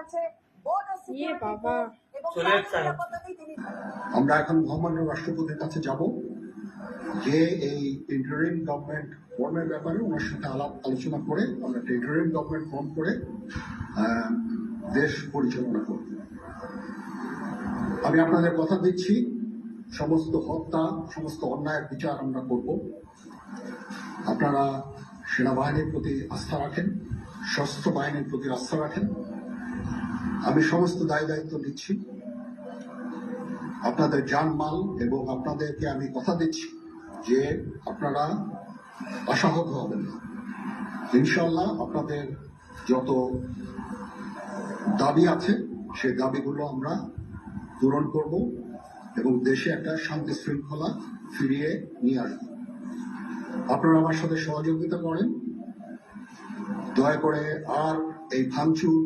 আছে আমরা এখন মহামান্য রাষ্ট্রপতির কাছে যাব, যে এই ইন্টারিম গভর্নমেন্ট ফর্মের ব্যাপারে ওনার সাথে আলোচনা করে আমরা ইন্টারিম গভর্নমেন্ট ফর্ম করে দেশ পরিচালনা করব। আমি আপনাদের কথা দিচ্ছি, সমস্ত হত্যা, সমস্ত অন্যায়ের বিচার আমরা করব। আপনারা সেনাবাহিনীর প্রতি আস্থা রাখেন, সশস্ত্র বাহিনীর প্রতি আস্থা রাখেন। আমি সমস্ত দায়িত্ব নিচ্ছি, আপনাদের জানমাল, এবং আপনাদেরকে আমি কথা দিচ্ছি যে আপনারা আশাহত হবেন না। ইনশাল্লাহ আপনাদের যত দাবি আছে সেই দাবিগুলো আমরা পূরণ করব এবং দেশে একটা শান্তি শৃঙ্খলা ফিরিয়ে নিয়ে আসব। আপনারা আমার সাথে সহযোগিতা করেন, দয়া করে আর এই ভাঙচুর